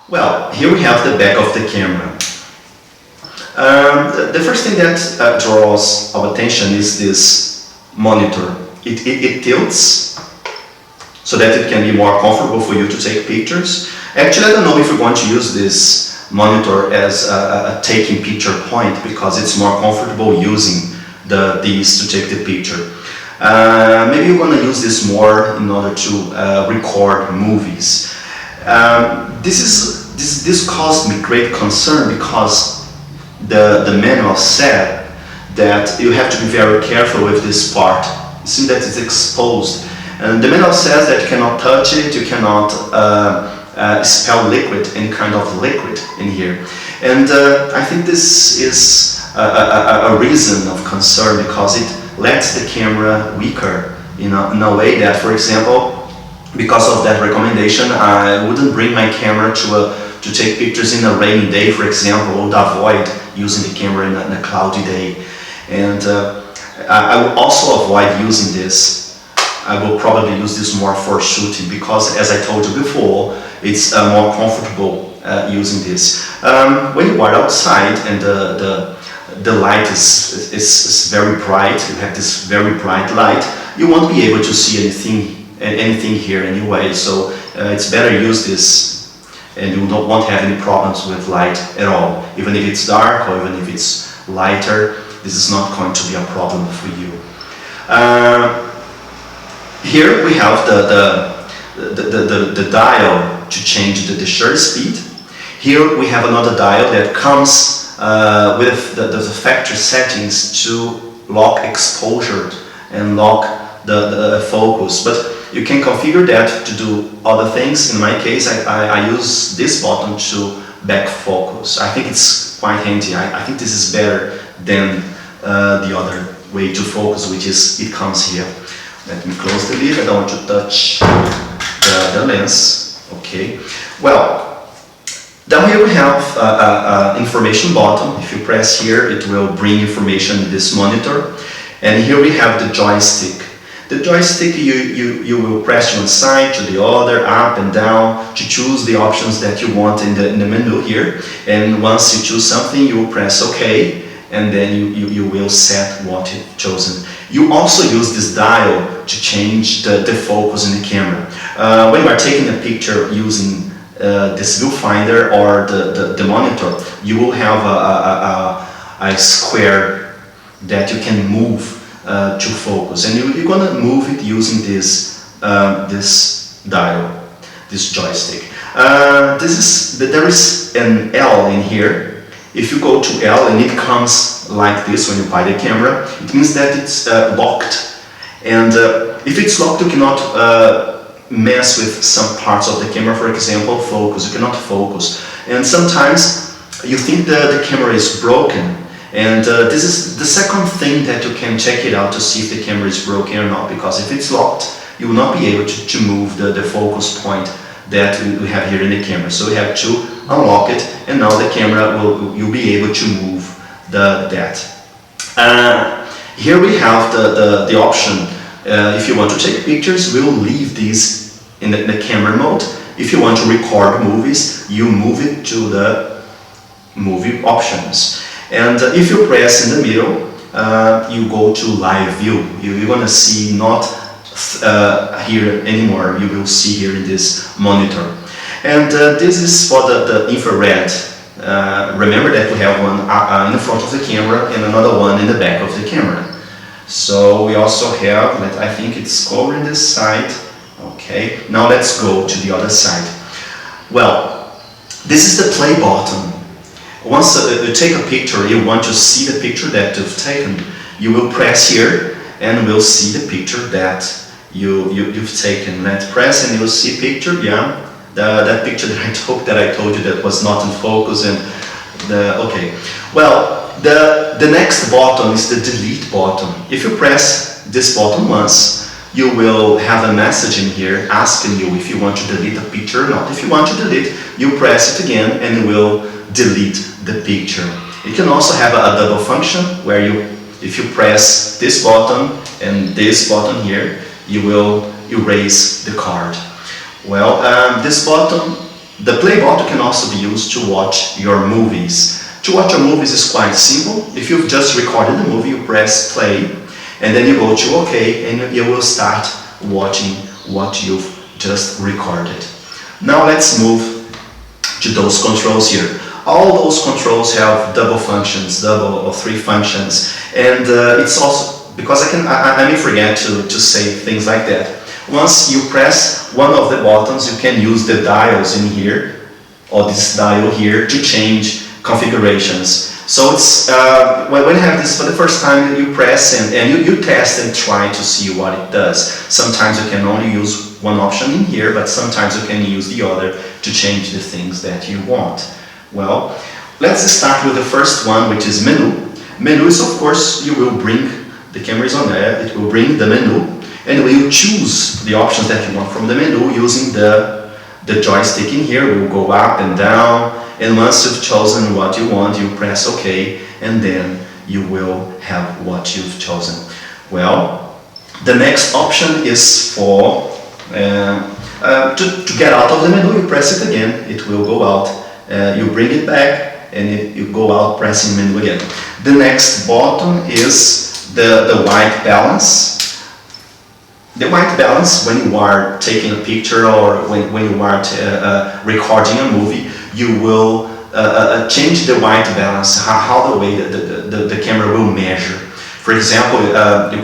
Well, here we have the back of the camera. The first thing that draws our attention is this monitor. It tilts so that it can be more comfortable for you to take pictures. Actually, I don't know if you're going to use this monitor as a taking picture point, because it's more comfortable using these to take the picture. Maybe you're going to use this more in order to record movies. This caused me great concern, because the manual said that you have to be very careful with this part. You see that it's exposed, and the manual says that you cannot touch it, you cannot spill liquid, any kind of liquid in here. And I think this is a reason of concern, because it lets the camera weaker in a way that, for example, because of that recommendation, I wouldn't bring my camera to take pictures in a rainy day, for example. I would avoid using the camera in a cloudy day. And I will also avoid using this. I will probably use this more for shooting, because, as I told you before, it's more comfortable using this. When you are outside and the light is very bright, you have this very bright light, you won't be able to see anything here anyway. So it's better use this, and you won't have any problems with light at all. Even if it's dark or even if it's lighter, this is not going to be a problem for you. Here we have the dial to change the shutter speed. Here we have another dial that comes with the factory settings to lock exposure and lock the focus. But you can configure that to do other things. In my case, I use this button to back focus. I think it's quite handy. I think this is better than the other way to focus, which is it comes here. Let me close the lid. I don't want to touch the lens. Okay. Well, down here we have an information button. If you press here, it will bring information in this monitor. And here we have the joystick. The joystick, you will press one side to the other, up and down, to choose the options that you want in the menu here. And once you choose something, you will press OK, and then you will set what you've chosen. You also use this dial to change the focus in the camera. When you are taking a picture using this viewfinder or the monitor, you will have a square that you can move to focus, and you're gonna move it using this dial, this joystick. There is an L in here. If you go to L and it comes like this when you buy the camera, it means that it's locked. And if it's locked, you cannot mess with some parts of the camera. For example, focus. You cannot focus. And sometimes you think the camera is broken. And this is the second thing that you can check it out to see if the camera is broken or not, because if it's locked, you will not be able to move the focus point that we have here in the camera. So we have to unlock it, and now the camera you'll be able to move that. Here we have the option. If you want to take pictures, we'll leave these in the camera mode. If you want to record movies, you move it to the movie options. And if you press in the middle, you go to live view. You're gonna see not here anymore. You will see here in this monitor. And this is for the infrared. Remember that we have one in the front of the camera and another one in the back of the camera. So we also have, I think it's covering this side. Okay, now let's go to the other side. Well, this is the play button. Once you take a picture, you want to see the picture that you've taken, you will press here and we'll see the picture that you've taken. Let's press and you'll see picture, yeah. That picture that I told you that was not in focus, and okay. Well, the next button is the delete button. If you press this button once, you will have a message in here asking you if you want to delete a picture or not. If you want to delete, you press it again and it will delete the picture. It can also have a double function where if you press this button and this button here, you will erase the card. Well, this button The play button can also be used to watch your movies. To watch your movies is quite simple. If you've just recorded the movie, you press play, and then you go to OK, and you will start watching what you've just recorded. Now let's move to those controls here. All those controls have double functions, double or three functions, and it's also, because I may forget to say things like that. Once you press one of the buttons, you can use the dials in here, or this dial here, to change configurations. So it's when you have this for the first time, you press and you test and try to see what it does. Sometimes you can only use one option in here, but sometimes you can use the other to change the things that you want. Well, let's start with the first one, which is menu. Menu is, of course, you will bring, the camera is on there, it will bring the menu, and we will choose the options that you want from the menu using the joystick in here. We will go up and down, and once you've chosen what you want, you press OK, and then you will have what you've chosen. Well, the next option is for to get out of the menu. You press it again, it will go out. You bring it back, and you go out pressing menu again. The next button is the white balance. The white balance, when you are taking a picture or when you are recording a movie, you will change the white balance, how the way the camera will measure. For example,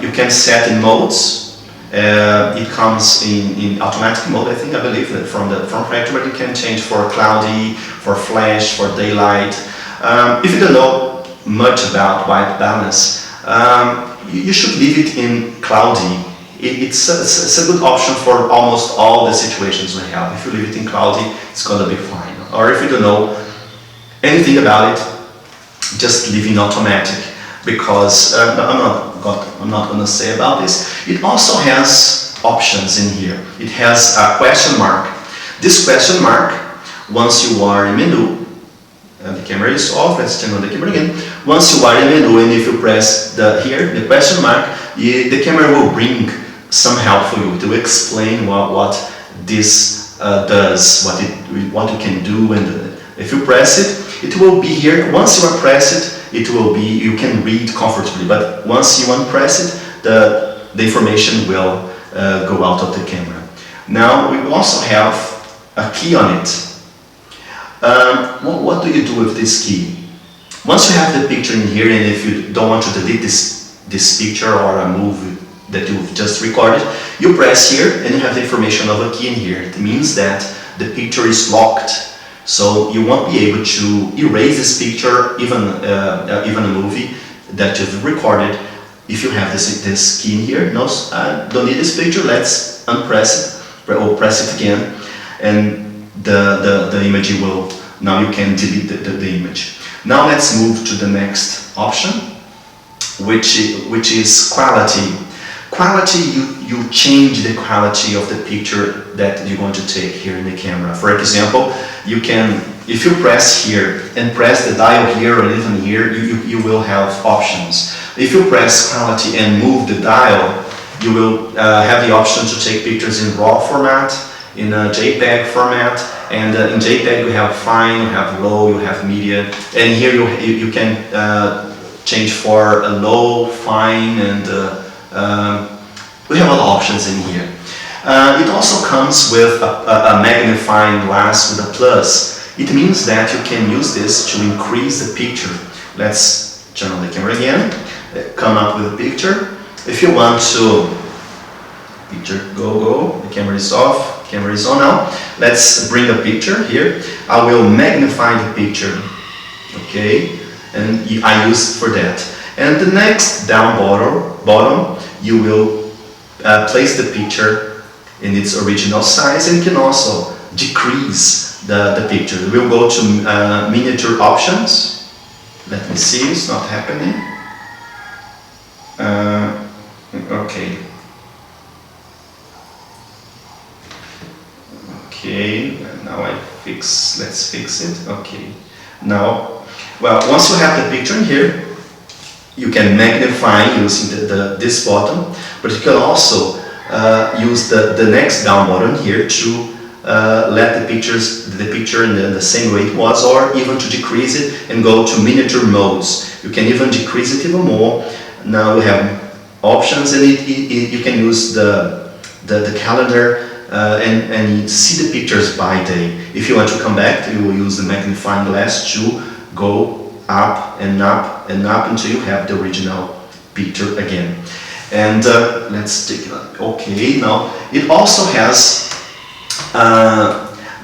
you can set in modes. It comes in automatic mode, I believe that from factory, but you can change for cloudy, for flash, for daylight. If you don't know much about white balance, you should leave it in cloudy. It's a good option for almost all the situations we have. If you leave it in cloudy, it's going to be fine. Or if you don't know anything about it, just leave in automatic, because I'm not going to say about this. It also has options in here. It has a question mark. This question mark, once you are in menu, the camera is off, let's turn on the camera again. Once you are in menu, and if you press the question mark, the camera will bring some help for you to explain what this does, what you can do, and if you press it, it will be here. Once you press it, it will be, you can read comfortably, but once you unpress it, the information will go out of the camera. Now we also have a key on it. What do you do with this key? Once you have the picture in here, and if you don't want to delete this picture or a movie that you've just recorded, you press here and you have the information of a key in here. It means that the picture is locked, so you won't be able to erase this picture, even a movie that you've recorded, if you have this key in here. No, don't need this picture, let's unpress it, or press it again, and the image will, now you can delete the image. Now let's move to the next option, which is quality. Quality, you change the quality of the picture that you're going to take here in the camera. For example, you can, if you press here and press the dial here or even here, you will have options. If you press quality and move the dial, you will have the option to take pictures in RAW format, in a JPEG format, and in JPEG you have fine, you have low, you have medium, and here you can change for a low, fine, and we have a lot of options in here. It also comes with a magnifying glass with a plus. It means that you can use this to increase the picture. Let's turn on the camera again, come up with a picture. If you want to, picture, go, the camera is off, camera is on now. Let's bring a picture here. I will magnify the picture, okay, and I use it for that. And the next down bottom, you will place the picture in its original size, and you can also decrease the picture. We'll go to miniature options. Let me see, it's not happening. Okay. Okay, now let's fix it. Okay. Now, well, once you have the picture in here, you can magnify using this button, but you can also use the next down button here to let the picture in the same way it was, or even to decrease it and go to miniature modes. You can even decrease it even more. Now we have options, and you can use the calendar and see the pictures by day. If you want to come back, you will use the magnifying glass to go up and up and up until you have the original picture again. And let's take it up. Okay, now it also has,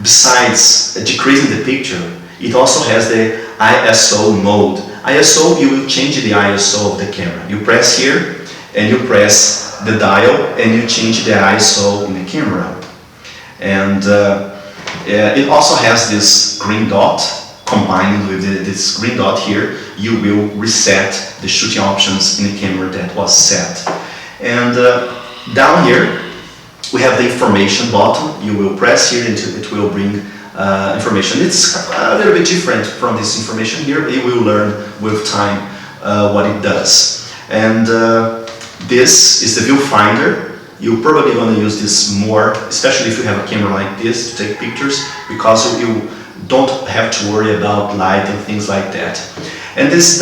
besides decreasing the picture, it also has the ISO mode. ISO, you will change the ISO of the camera. You press here and you press the dial and you change the ISO in the camera. And it also has this green dot. Combined with this green dot here, you will reset the shooting options in the camera that was set. And down here we have the information button. You will press here and it will bring information. It's a little bit different from this information here. You will learn with time what it does. And this is the viewfinder. You're probably going to use this more, especially if you have a camera like this to take pictures, because you don't have to worry about light and things like that. And this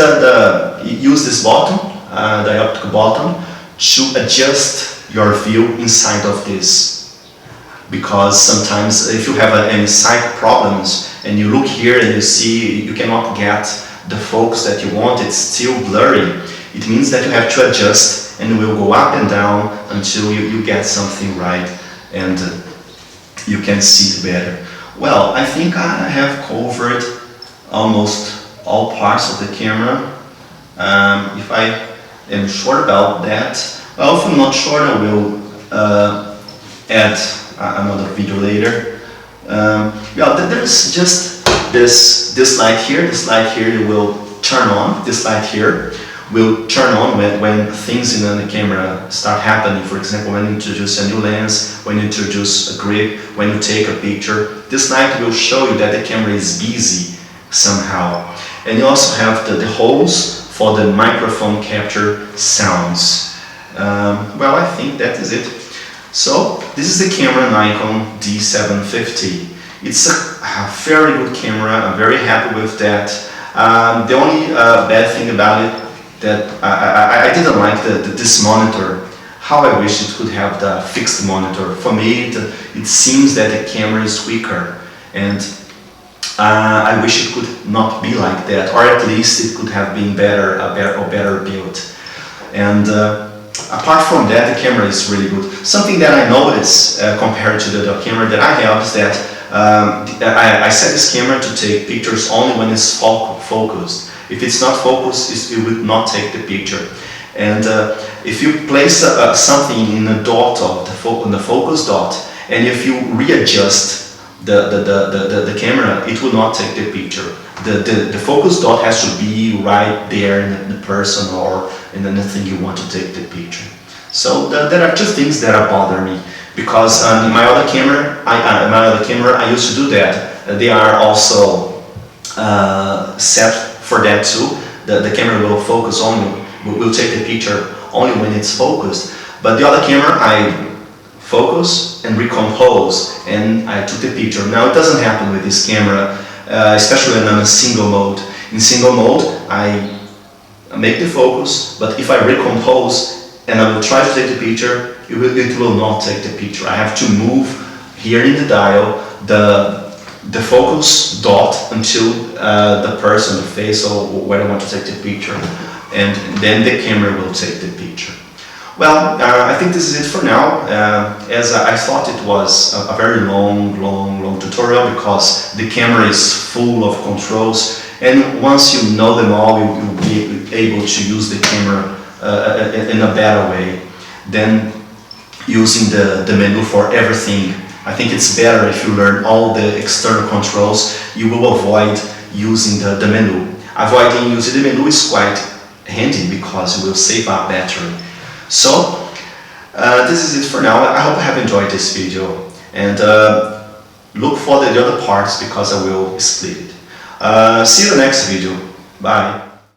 use this button, the optical button, to adjust your view inside of this. Because sometimes if you have any sight problems and you look here and you see you cannot get the focus that you want, it's still blurry. It means that you have to adjust, and it will go up and down until you get something right and you can see it better. Well, I think I have covered almost all parts of the camera. If I am sure about that, well, if I'm not sure, I will add another video later. Yeah, there's just this light here. This light here will turn on. This light here will turn on when things in the camera start happening. For example, when you introduce a new lens, when you introduce a grip, when you take a picture, this light will show you that the camera is busy somehow. And you also have the holes for the microphone capture sounds. Well, I think that is it. So this is the camera Nikon D750. It's a very good camera. I'm very happy with that. The only bad thing about it, that I didn't like this monitor. How I wish it could have the fixed monitor. For me, it seems that the camera is weaker, and I wish it could not be like that, or at least it could have been better built. And apart from that, the camera is really good. Something that I noticed compared to the camera that I have is that I set this camera to take pictures only when it's focused. If it's not focused, it would not take the picture. And if you place something in a dot of the focus dot, and if you readjust the camera, it will not take the picture. The focus dot has to be right there in the person or in anything you want to take the picture. So there are two things that bother me, because in my other camera, I used to do that. They are also set for that too. The camera will focus only, will take the picture only when it's focused. But the other camera, I focus and recompose, and I took the picture. Now it doesn't happen with this camera, especially when I'm in single mode. In single mode, I make the focus, but if I recompose and I will try to take the picture, it will not take the picture. I have to move here in the dial the focus dot until the person, the face, or where I want to take the picture, and then the camera will take the picture. Well, I think this is it for now, as I thought it was a very long tutorial, because the camera is full of controls, and once you know them all, you'll be able to use the camera in a better way than using the menu for everything. I think it's better if you learn all the external controls. You will avoid using the menu. Avoiding using the menu is quite handy because it will save up battery. So this is it for now. I hope you have enjoyed this video, and look for the other parts because I will split it. See you in the next video. Bye.